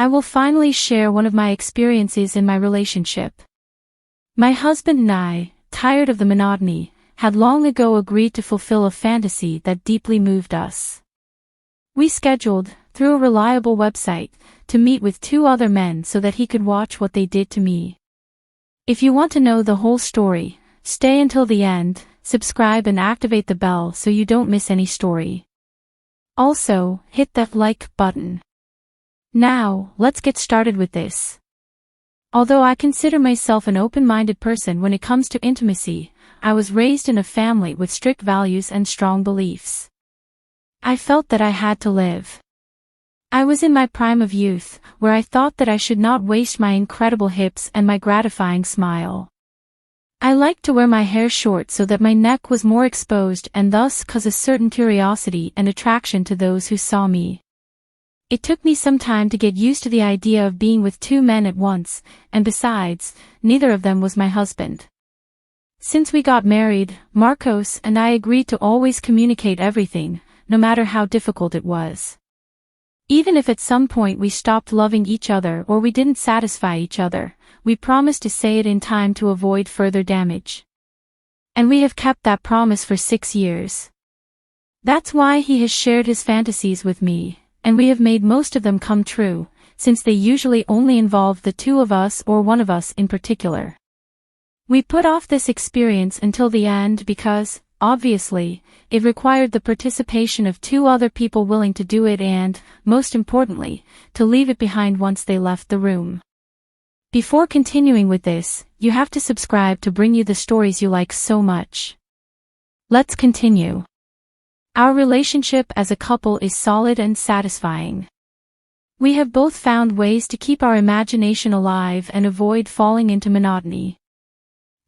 I will finally share one of my experiences in my relationship. My husband and I, tired of the monotony, had long ago agreed to fulfill a fantasy that deeply moved us. We scheduled, through a reliable website, to meet with 2 other men so that he could watch what they did to me. If you want to know the whole story, stay until the end, subscribe and activate the bell so you don't miss any story. Also, hit that like button. Now, let's get started with this. Although I consider myself an open-minded person when it comes to intimacy, I was raised in a family with strict values and strong beliefs. I felt that I had to live. I was in my prime of youth, where I thought that I should not waste my incredible hips and my gratifying smile. I liked to wear my hair short so that my neck was more exposed and thus cause a certain curiosity and attraction to those who saw me. It took me some time to get used to the idea of being with 2 men at once, and besides, neither of them was my husband. Since we got married, Marcos and I agreed to always communicate everything, no matter how difficult it was. Even if at some point we stopped loving each other or we didn't satisfy each other, we promised to say it in time to avoid further damage. And we have kept that promise for 6 years. That's why he has shared his fantasies with me, and we have made most of them come true, since they usually only involve the 2 of us or one of us in particular. We put off this experience until the end because, obviously, it required the participation of 2 other people willing to do it and, most importantly, to leave it behind once they left the room. Before continuing with this, you have to subscribe to bring you the stories you like so much. Let's continue. Our relationship as a couple is solid and satisfying. We have both found ways to keep our imagination alive and avoid falling into monotony.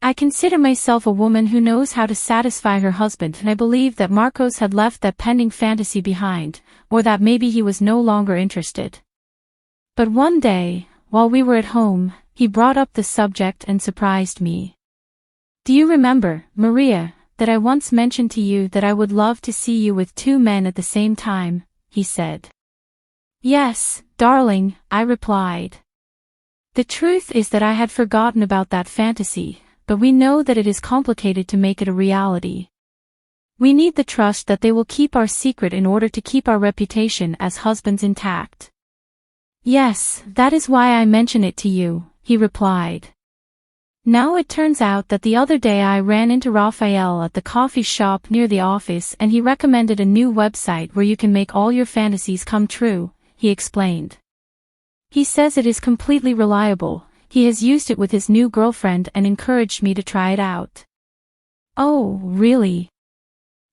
I consider myself a woman who knows how to satisfy her husband, and I believe that Marcos had left that pending fantasy behind, or that maybe he was no longer interested. But one day, while we were at home, he brought up the subject and surprised me. "Do you remember, Maria, that I once mentioned to you that I would love to see you with 2 men at the same time?" he said. "Yes, darling," I replied. The truth is that I had forgotten about that fantasy, but we know that it is complicated to make it a reality. We need the trust that they will keep our secret in order to keep our reputation as husbands intact. "Yes, that is why I mention it to you," he replied. Now it turns out that the other day I ran into Raphael at the coffee shop near the office and he recommended a new website where you can make all your fantasies come true, he explained. He says it is completely reliable. He has used it with his new girlfriend and encouraged me to try it out. "Oh, really?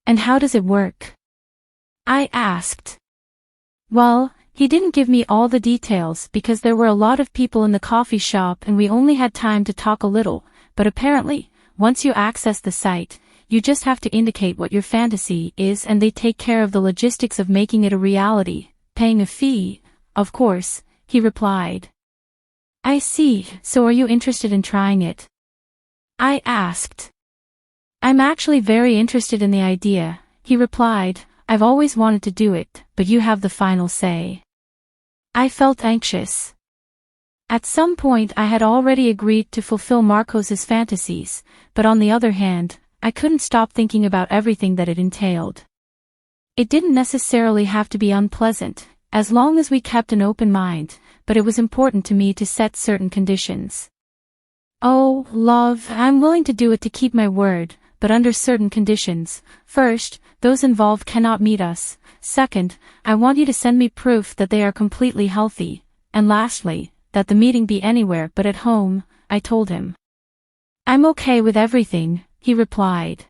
And how does it work?" I asked. Well, he didn't give me all the details because there were a lot of people in the coffee shop and we only had time to talk a little, but apparently, once you access the site, you just have to indicate what your fantasy is and they take care of the logistics of making it a reality, paying a fee, of course, he replied. "I see, so are you interested in trying it?" I asked. "I'm actually very interested in the idea," he replied. "I've always wanted to do it, but you have the final say." I felt anxious. At some point I had already agreed to fulfill Marcos's fantasies, but on the other hand, I couldn't stop thinking about everything that it entailed. It didn't necessarily have to be unpleasant, as long as we kept an open mind, but it was important to me to set certain conditions. "Oh, love, I'm willing to do it to keep my word, but under certain conditions. First, those involved cannot meet us. Second, I want you to send me proof that they are completely healthy. And lastly, that the meeting be anywhere but at home," I told him. "I'm okay with everything," he replied.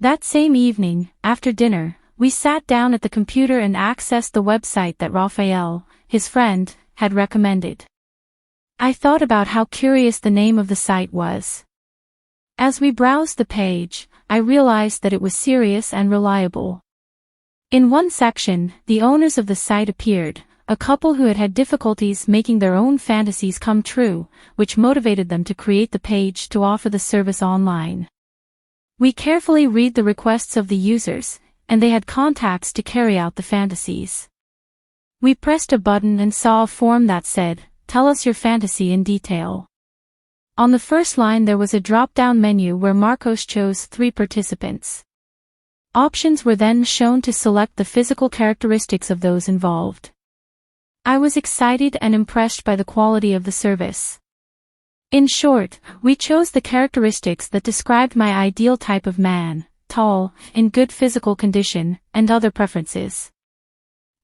That same evening, after dinner, we sat down at the computer and accessed the website that Raphael, his friend, had recommended. I thought about how curious the name of the site was. As we browsed the page, I realized that it was serious and reliable. In one section, the owners of the site appeared, a couple who had had difficulties making their own fantasies come true, which motivated them to create the page to offer the service online. We carefully read the requests of the users, and they had contacts to carry out the fantasies. We pressed a button and saw a form that said, "Tell us your fantasy in detail." On the first line there was a drop-down menu where Marcos chose 3 participants. Options were then shown to select the physical characteristics of those involved. I was excited and impressed by the quality of the service. In short, we chose the characteristics that described my ideal type of man: tall, in good physical condition, and other preferences.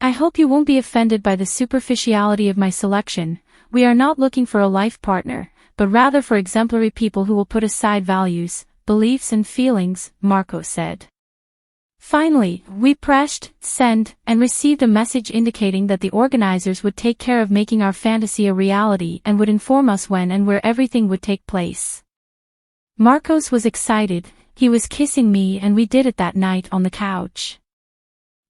I hope you won't be offended by the superficiality of my selection. We are not looking for a life partner, but rather for exemplary people who will put aside values, beliefs and feelings, Marcos said. Finally, we pressed send and received a message indicating that the organizers would take care of making our fantasy a reality and would inform us when and where everything would take place. Marcos was excited. He was kissing me and we did it that night on the couch.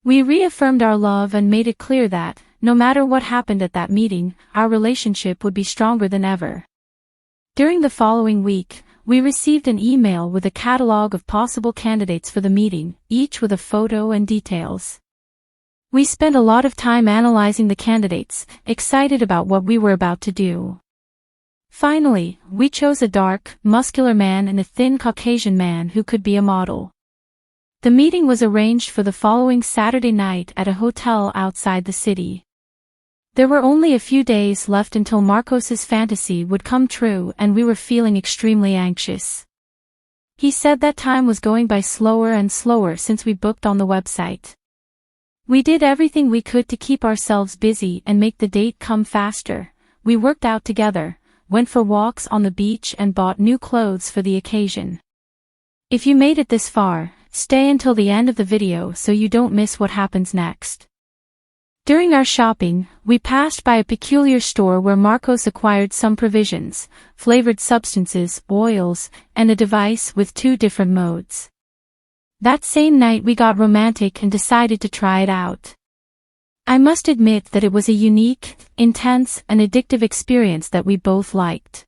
We reaffirmed our love and made it clear that, no matter what happened at that meeting, our relationship would be stronger than ever. During the following week, we received an email with a catalog of possible candidates for the meeting, each with a photo and details. We spent a lot of time analyzing the candidates, excited about what we were about to do. Finally, we chose a dark, muscular man and a thin Caucasian man who could be a model. The meeting was arranged for the following Saturday night at a hotel outside the city. There were only a few days left until Marcos's fantasy would come true and we were feeling extremely anxious. He said that time was going by slower and slower since we booked on the website. We did everything we could to keep ourselves busy and make the date come faster. We worked out together, went for walks on the beach and bought new clothes for the occasion. If you made it this far, stay until the end of the video so you don't miss what happens next. During our shopping, we passed by a peculiar store where Marcos acquired some provisions, flavored substances, oils, and a device with 2 different modes. That same night we got romantic and decided to try it out. I must admit that it was a unique, intense, and addictive experience that we both liked.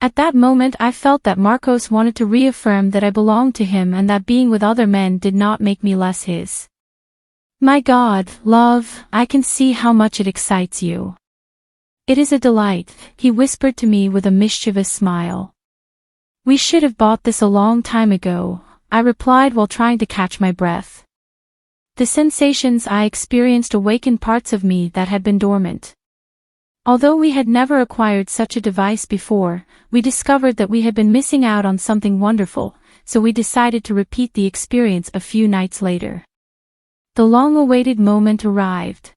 At that moment I felt that Marcos wanted to reaffirm that I belonged to him and that being with other men did not make me less his. My God, love, I can see how much it excites you. It is a delight, he whispered to me with a mischievous smile. We should have bought this a long time ago, I replied while trying to catch my breath. The sensations I experienced awakened parts of me that had been dormant. Although we had never acquired such a device before, we discovered that we had been missing out on something wonderful, so we decided to repeat the experience a few nights later. The long-awaited moment arrived.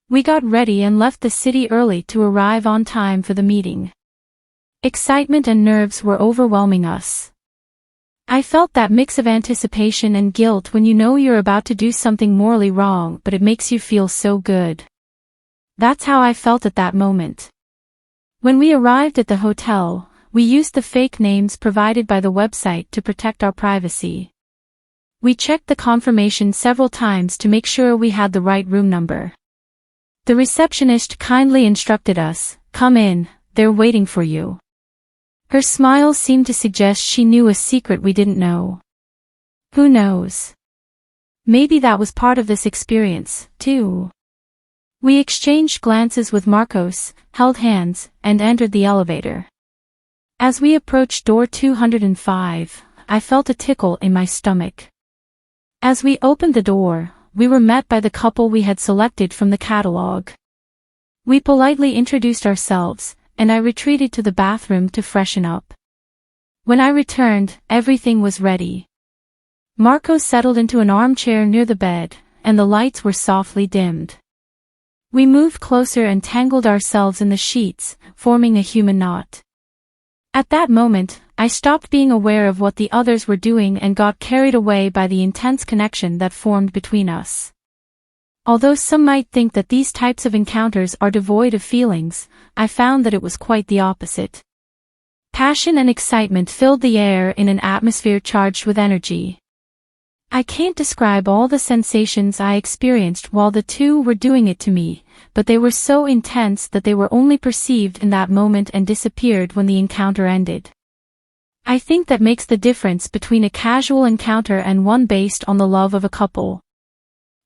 We got ready and left the city early to arrive on time for the meeting. Excitement and nerves were overwhelming us. I felt that mix of anticipation and guilt when you know you're about to do something morally wrong but it makes you feel so good. That's how I felt at that moment. When we arrived at the hotel, we used the fake names provided by the website to protect our privacy. We checked the confirmation several times to make sure we had the right room number. The receptionist kindly instructed us, "Come in, they're waiting for you." Her smile seemed to suggest she knew a secret we didn't know. Who knows? Maybe that was part of this experience, too. We exchanged glances with Marcos, held hands, and entered the elevator. As we approached door 205, I felt a tickle in my stomach. As we opened the door, we were met by the couple we had selected from the catalog. We politely introduced ourselves, and I retreated to the bathroom to freshen up. When I returned, everything was ready. Marcos settled into an armchair near the bed, and the lights were softly dimmed. We moved closer and tangled ourselves in the sheets, forming a human knot. At that moment, I stopped being aware of what the others were doing and got carried away by the intense connection that formed between us. Although some might think that these types of encounters are devoid of feelings, I found that it was quite the opposite. Passion and excitement filled the air in an atmosphere charged with energy. I can't describe all the sensations I experienced while the two were doing it to me, but they were so intense that they were only perceived in that moment and disappeared when the encounter ended. I think that makes the difference between a casual encounter and one based on the love of a couple.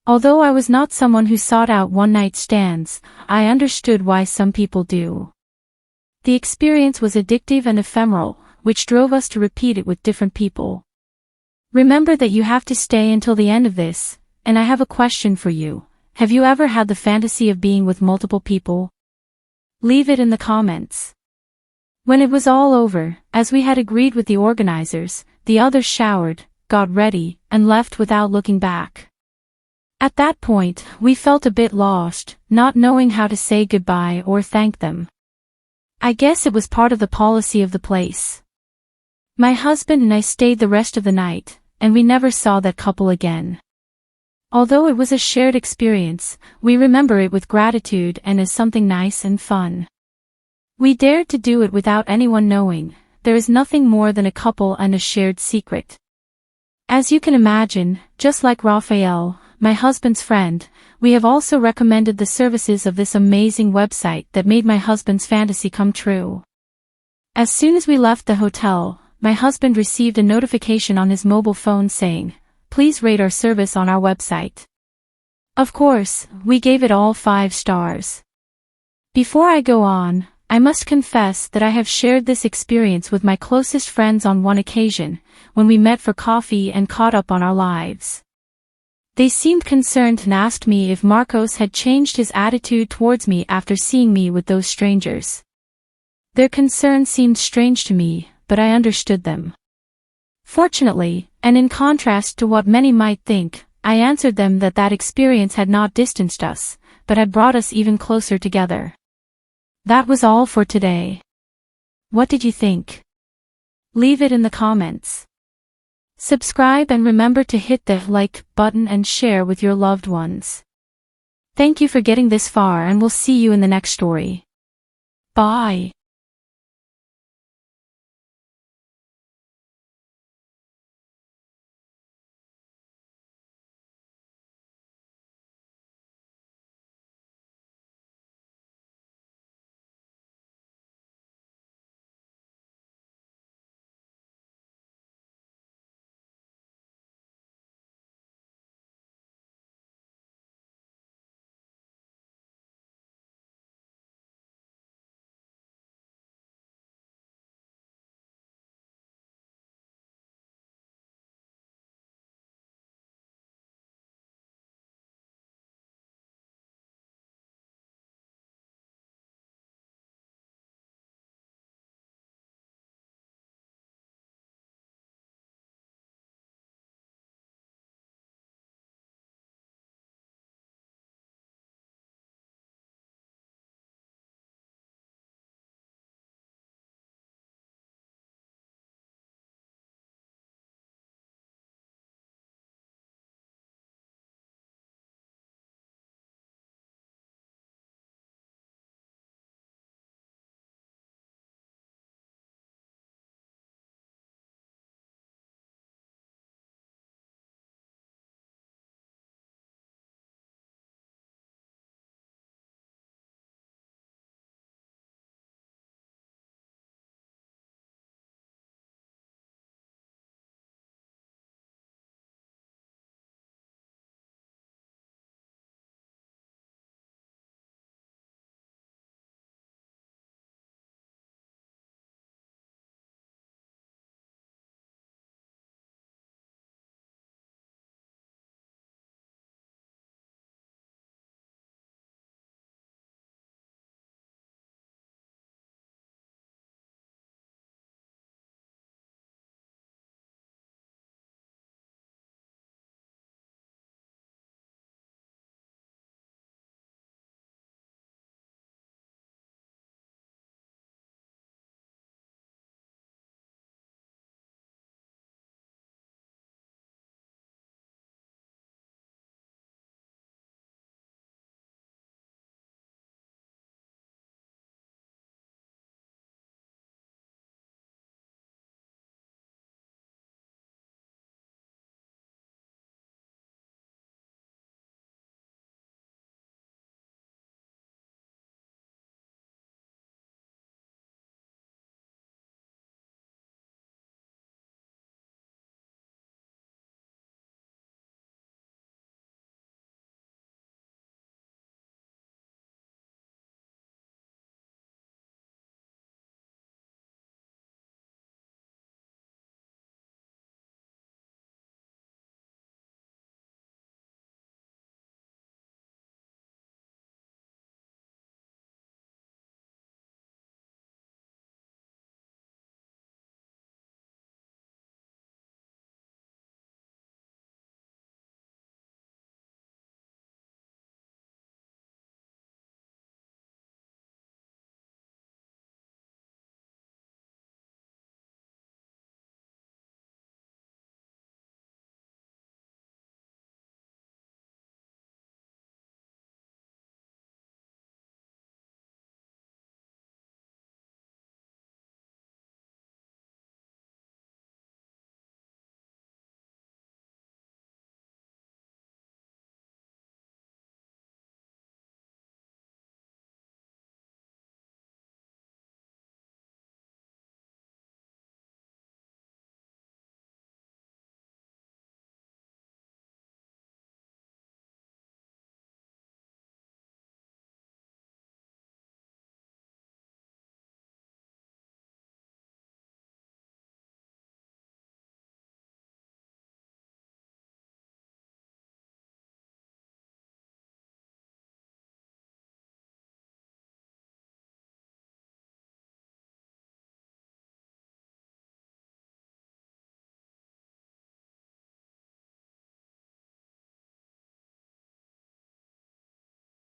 Although I was not someone who sought out one-night stands, I understood why some people do. The experience was addictive and ephemeral, which drove us to repeat it with different people. Remember that you have to stay until the end of this, and I have a question for you. Have you ever had the fantasy of being with multiple people? Leave it in the comments. When it was all over, as we had agreed with the organizers, the others showered, got ready, and left without looking back. At that point, we felt a bit lost, not knowing how to say goodbye or thank them. I guess it was part of the policy of the place. My husband and I stayed the rest of the night, and we never saw that couple again. Although it was a shared experience, we remember it with gratitude and as something nice and fun. We dared to do it without anyone knowing. There is nothing more than a couple and a shared secret. As you can imagine, just like Raphael, my husband's friend, we have also recommended the services of this amazing website that made my husband's fantasy come true. As soon as we left the hotel, my husband received a notification on his mobile phone saying, "Please rate our service on our website." Of course, we gave it all 5 stars. Before I go on, I must confess that I have shared this experience with my closest friends on one occasion, when we met for coffee and caught up on our lives. They seemed concerned and asked me if Marcos had changed his attitude towards me after seeing me with those strangers. Their concern seemed strange to me, but I understood them. Fortunately, and in contrast to what many might think, I answered them that that experience had not distanced us, but had brought us even closer together. That was all for today. What did you think? Leave it in the comments. Subscribe and remember to hit the like button and share with your loved ones. Thank you for getting this far and we'll see you in the next story. Bye.